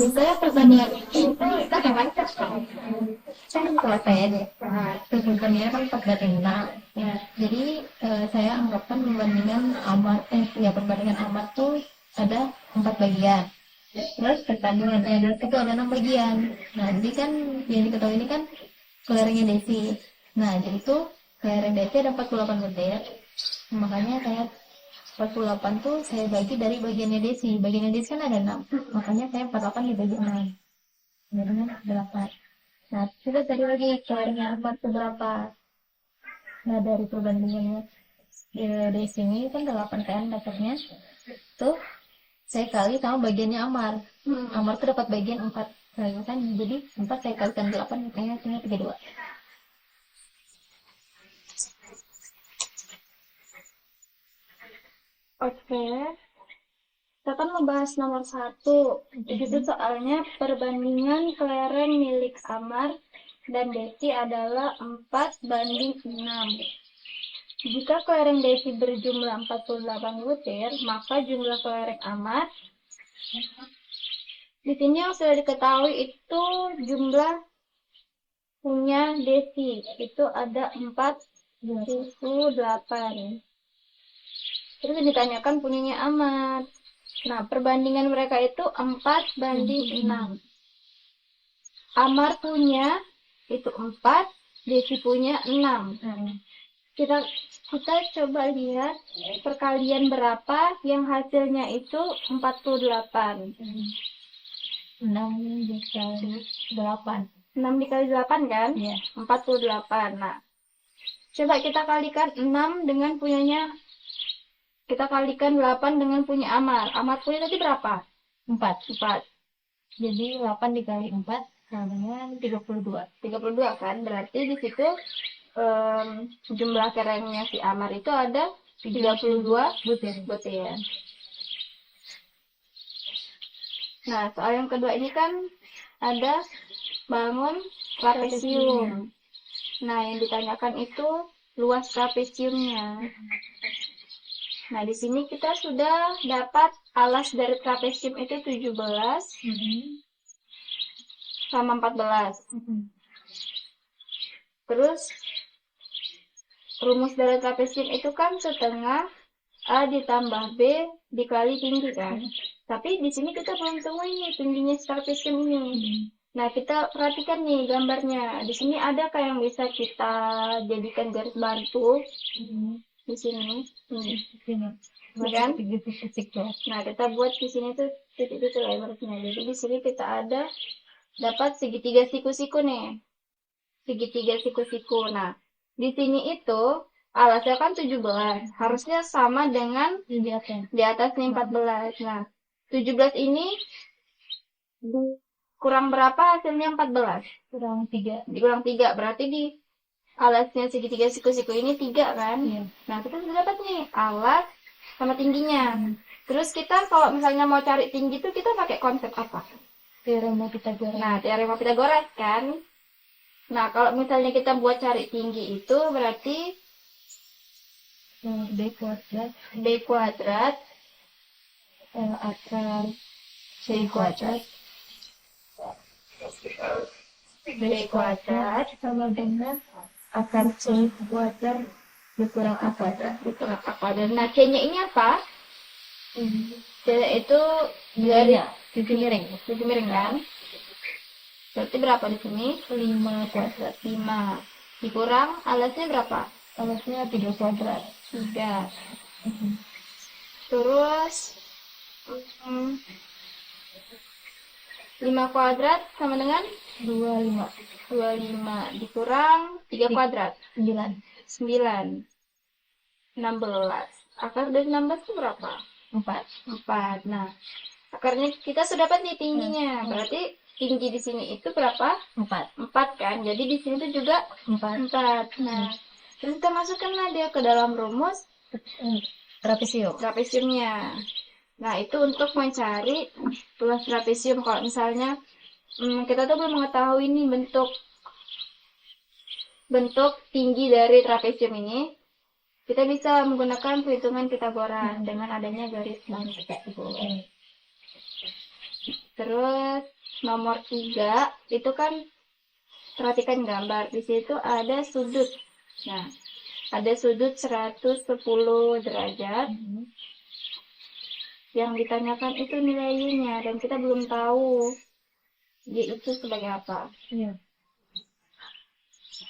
Biasanya perbandingan itu kita dengan kalau saya deh, kesimpulannya kan 4 banding 6. Ya, jadi saya anggapkan perbandingan amat, perbandingan amat tuh ada 4 bagian. Terus perbandingan Edward itu ada 6 bagian. Nah, jadi kan yang diketahui ini kan kelerengnya Desi. Nah, jadi tuh kelereng Desi ada 48 butir. Makanya saya 48 tuh saya bagi dari bagiannya Desi. Bagiannya Desi kan ada 6. Makanya saya 48 dibagi 6. Jadinya 8. Nah, kita cari lagi kelerengnya Ahmad itu berapa. Nah, dari perbandingannya di sini kan 8 kan dapatnya. Tuh saya kali sama bagiannya Amar. Amar tuh dapat bagian 4 kan, jadi 4 saya kalikan 8, makanya hasilnya 32. Oke, kita kan membahas nomor 1. Itu soalnya perbandingan kelereng milik Amar dan Desi adalah 4:6. Jika kelereng Desi berjumlah 48 butir, maka jumlah kelereng Amar di sini yang sudah diketahui itu jumlah punya Desi itu ada 48. Terus ditanyakan punyanya Ahmad. Nah, perbandingan mereka itu 4:6. Amar punya itu 4, Desi punya 6. Kita coba lihat perkalian berapa yang hasilnya itu 48. 6 dikali 8. 6 dikali 8 kan? Iya. 48. Nah, coba kita kalikan 6 dengan punyanya. Kita kalikan 8 dengan punya Amar. Amar punya tadi berapa? 4. Jadi 8 dikali 4 sama 32. 32 kan? Berarti di situ jumlah kelerengnya si Amar itu ada 32 butir. Nah, soal yang kedua ini kan ada bangun trapesium. Nah, yang ditanyakan itu luas trapesiumnya. Nah, di sini kita sudah dapat alas dari trapesium itu 17 sama 14. Terus rumus dari trapesium itu kan setengah A ditambah B dikali tinggi kan. Tapi di sini kita belum tahu ini tingginya trapesium ini. Nah, kita perhatikan nih gambarnya. Di sini adakah yang bisa kita jadikan garis bantu? Di sini. Kan? Nah, kita buat di sini tuh titik-titik lebarnya. Jadi di sini kita ada dapat segitiga siku-siku nih. Segitiga siku-siku. Nah, di sini itu alasnya kan 17. Harusnya sama dengan di atas nih 14. Nah, 17 ini kurang berapa hasilnya 14? Kurang 3. Dikurang 3. Berarti di alasnya segitiga siku-siku ini 3 kan? Iya. Nah, kita sudah dapat nih alas sama tingginya. Terus kita kalau misalnya mau cari tinggi tuh kita pakai konsep apa? Teorema Pythagoras. Nah, teorema Pythagoras kan? Nah, kalau misalnya kita buat cari tinggi itu berarti B kuadrat akar C kuadrat sama dengan akar C kuadrat dikurang A kuadrat. Nah, C-nya ini apa? C itu dari sisi miring kan? Berarti berapa di sini? 5 kuadrat. 5. Dikurang alasnya berapa? Alasnya 3 kuadrat. 3. Terus 5 kuadrat sama dengan 25 dikurang 3 kuadrat 9. 16. Akar dari 16 itu berapa? 4. Nah, akarnya kita sudah dapat nih tingginya. Berarti tinggi di sini itu berapa? 4 kan. Jadi di sini tuh juga 4. Nah, terus kita masukkanlah dia ke dalam rumus trapesiumnya. Nah, itu untuk mencari luas trapesium. Kalau misalnya kita tuh belum mengetahui ini bentuk tinggi dari trapesium ini, kita bisa menggunakan perhitungan Pythagoras dengan adanya garis bantu. Terus nomor 3 itu kan perhatikan gambar. Di situ ada sudut. Nah, ada sudut 110 derajat. Yang ditanyakan itu nilainya dan kita belum tahu dia itu sebagai apa. Iya.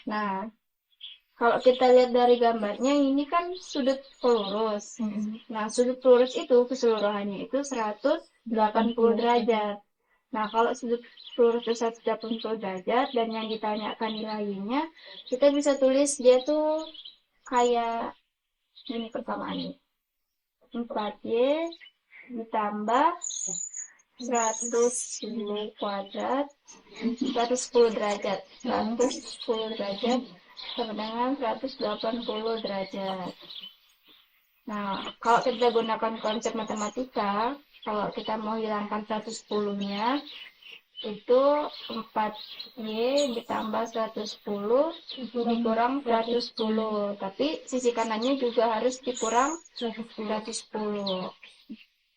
Nah, kalau kita lihat dari gambarnya ini kan sudut pelurus. Nah, sudut pelurus itu keseluruhannya itu 180 derajat. Nah, kalau sudut pelurus itu 180 derajat dan yang ditanyakan nilainya, kita bisa tulis dia tuh kayak ini persamaannya. 4Y ditambah 110 kuadrat 110 derajat 110 derajat sama dengan 180 derajat. Nah, kalau kita gunakan konsep matematika, kalau kita mau hilangkan 110-nya, itu 4Y ditambah 110 dikurang 110. Tapi sisi kanannya juga harus dikurang 110.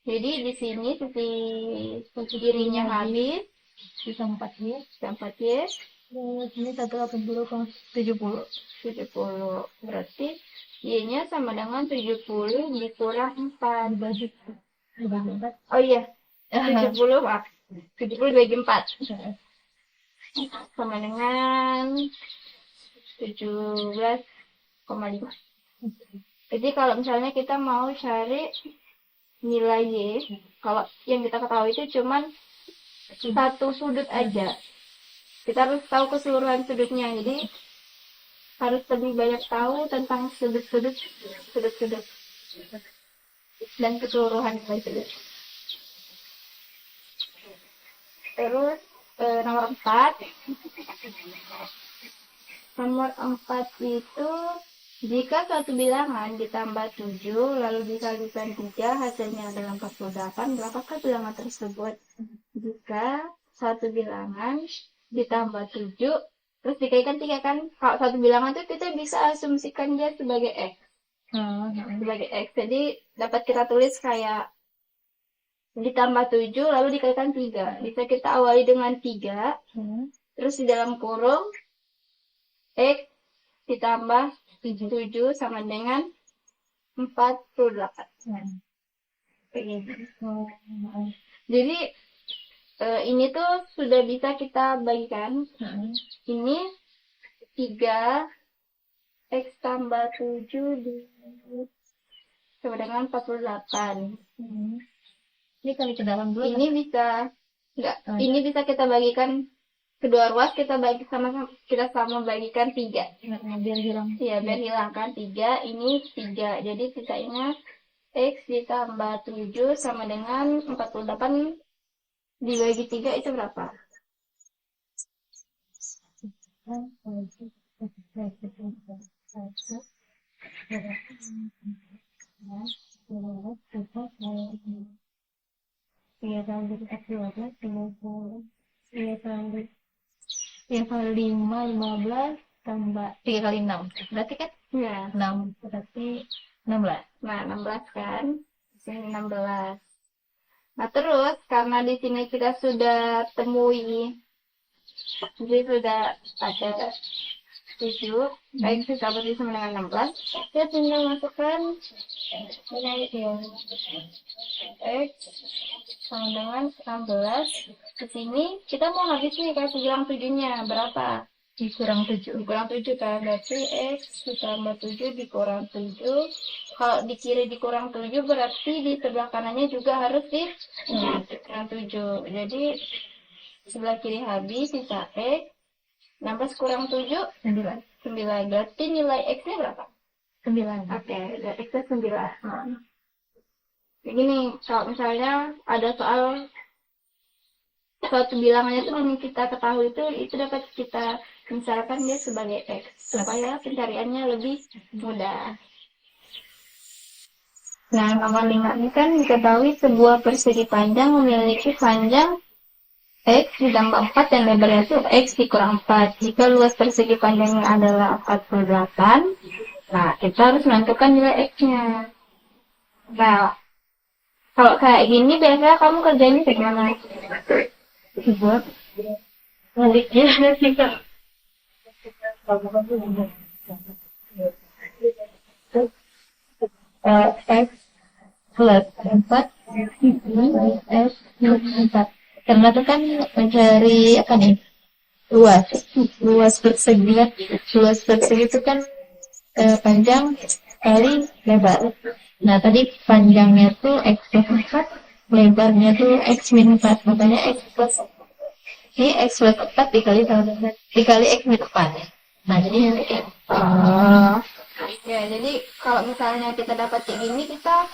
Jadi di sini sisi kirinya habis, Bisa 4Y. 4Y, Ini 180 ke 70. 70. Berarti Y-nya sama dengan 70 dikurang 4. Dibagi 4. Oh iya, 70, maaf. 70 dibagi 4. Sama dengan 17,5. Jadi kalau misalnya kita mau cari nilai Y, kalau yang kita ketahui itu cuman satu sudut aja. Kita harus tahu keseluruhan sudutnya. Jadi harus lebih banyak tahu tentang sudut-sudut dan keseluruhan nilai sudut. Terus nomor 4. Nomor 4 itu jika suatu bilangan ditambah 7 lalu dikalikan 3 hasilnya adalah 48, berapakah bilangan tersebut? Jika satu bilangan ditambah 7 terus dikalikan 3 kan, kalau satu bilangan itu kita bisa asumsikan dia sebagai X. Sebagai X. Jadi dapat kita tulis kayak ditambah 7 lalu dikalikan 3. Bisa kita awali dengan 3. Terus di dalam kurung X ditambah 7 sama dengan 48. Jadi ini tuh sudah bisa kita bagikan. Ini 3 X tambah 7 sama dengan 48. Ini kali ke dalam dulu. Ini bisa ini bisa kita bagikan kedua ruas, kita bagi kita sama bagikan 3. Biar hilang. Iya, biar hilangkan 3. Ini 3. Jadi sisanya X ditambah 7 sama dengan 48 dibagi 3 itu berapa? Tiga kali 5, 15 tambah 3 kali 6. Berarti kan? Ya. 6. Berarti 16. Nah, 16 kan? Di sini 16. Nah, terus karena di sini kita sudah temui, jadi sudah ada 7, X ditambah 7 sama dengan 16, kita tinggal masukkan nilai X sama dengan 16. Ke sini kita mau habis nih kasih bilang 7-nya berapa? Dikurang 7. Dikurang 7 kan, berarti X ditambah 7 dikurang 7. Kalau di kiri dikurang 7 berarti di sebelah kanannya juga harus dikurang 7. Jadi sebelah kiri habis, sisa X. 16 kurang 7? 9. Berarti nilai X-nya berapa? 9. Oke, nilai X-nya 9. Begini, kalau misalnya ada soal suatu bilangannya itu yang kita ketahui itu dapat kita misalkan dia sebagai X supaya pencariannya lebih mudah. Nah, nomor 5 ini kan diketahui sebuah persegi panjang memiliki panjang X ditambah 4 dan lebarnya itu X dikurang 4. Jika luas persegi panjangnya adalah 48, nah kita harus menentukan nilai X-nya. Nah, kalau kayak gini biasanya kamu kerjanya gimana? Buat baliknya nanti Kak. X plus 4 S plus 4. Karena itu kan mencari apa nih? Luas. Luas persegi. Luas persegi itu kan panjang kali lebar. Nah, tadi panjangnya tuh X plus 4, lebarnya tuh X min 4. Makanya X plus ini X plus 4 dikali X min 4. Nah, jadi nanti kayak Ya, jadi kalau misalnya kita dapat kayak gini, kita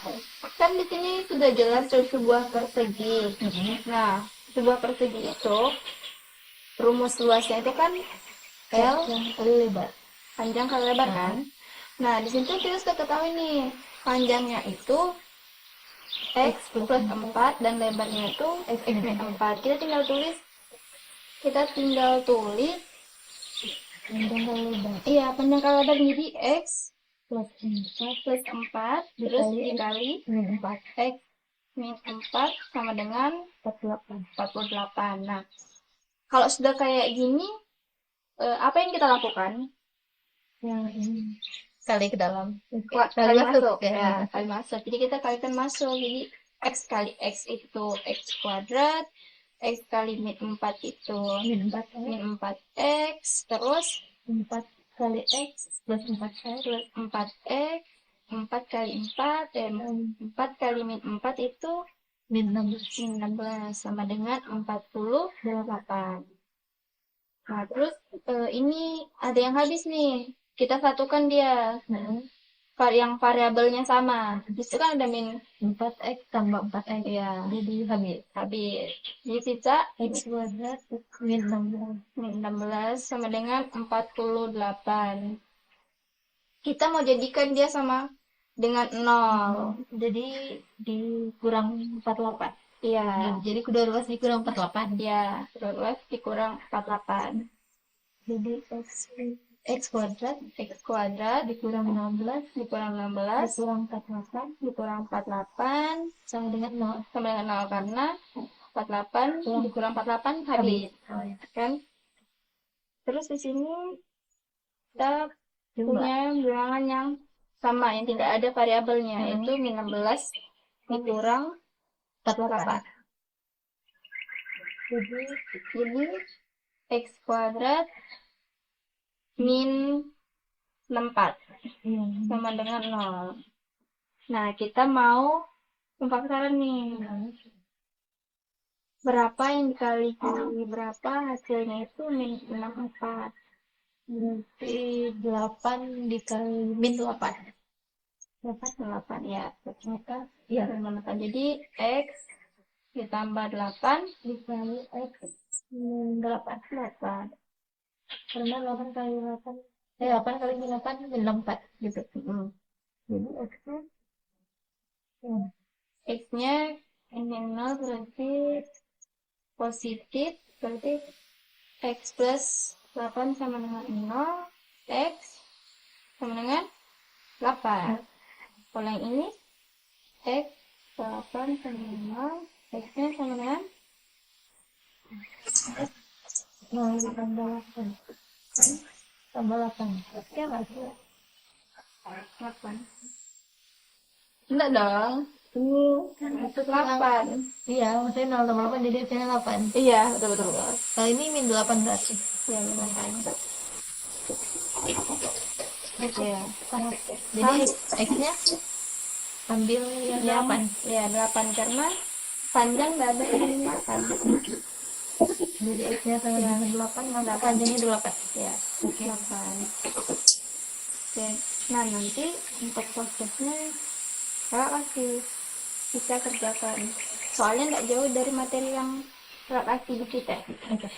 kan di sini sudah jelas tuh sebuah persegi. Nah, sebuah persegi itu rumus luasnya itu kan L kali lebar. panjang kali lebar kan. Nah, di situ kita sudah ketahui nih, panjangnya itu X plus 4 dan lebarnya itu X min 4. Kita tinggal tulis Panjang kali lebar. iya, panjang kali lebar jadi X Plus 4 plus 4 terus dikali min 4. X min 4 sama dengan 48. 48. Nah, kalau sudah kayak gini, apa yang kita lakukan? Yang ini kali ke dalam. Kali masuk. Ya. Ya, kali masuk. Jadi kita kalikan masuk. Jadi X kali X itu X kuadrat, X kali min 4 itu Min 4 min 4X, terus 4 kali X plus 4X plus 4X, 4 kali 4, 4 kali min 4 itu min 16. min 16 sama dengan 48. Nah, terus ini ada yang habis nih. Kita satukan dia. Yang variabelnya sama. Di situ kan ada min 4X tambah 4X. ya, Jadi habis. Jadi sisa X kuadrat min 16. min 16 sama dengan 48. Kita mau jadikan dia sama dengan 0. Jadi dikurang 48. Iya. Jadi kuda luas dikurang 48. Ya, terus dikurang 48. Jadi X kuadrat dikurang 16 dikurang 16 dikurang 48 dikurang 48 sama dengan 0. sama dengan 0 karena 48 dikurang 48 habis. Kan? Terus di sini kita punya bilangan yang sama yang tidak ada variabelnya, yaitu min 16 dikurang 48. Jadi X kuadrat min 64 sama dengan 0. Nah, kita mau pemfaktoran nih. Berapa yang dikali berapa hasilnya itu min 64. Berarti 8 dikali min 8. 8 ya. Maka ya, Jadi X ditambah 8 dikali X min 8. Karena 8 kali 8 8 kali min 8 min 4 gitu. Jadi X-nya ini 0 berarti positif, berarti X plus 8 sama dengan 0, X sama dengan 8. Kalau yang ini X 8 sama dengan 0, X-nya sama dengan 0 tambah 8 tambah 8. Ya nggak sih? 8. Enggak dong. Itu 8. Iya, maksudnya 0 tambah 8 jadi hasilnya 8. Iya, betul. Kali ini min 8 berarti. Iya, min 8. Ya. Jadi X-nya ambil yang 8. Ya, 8 karena panjang nggak ada ini 8. Jadi X-nya sama dengan 8, maka panjangnya 8. Ya, 8. Oke. Nah, nanti untuk prosesnya kakak kasih bisa kerjakan. Soalnya nggak jauh dari materi yang kakak kasih di kita. Oke?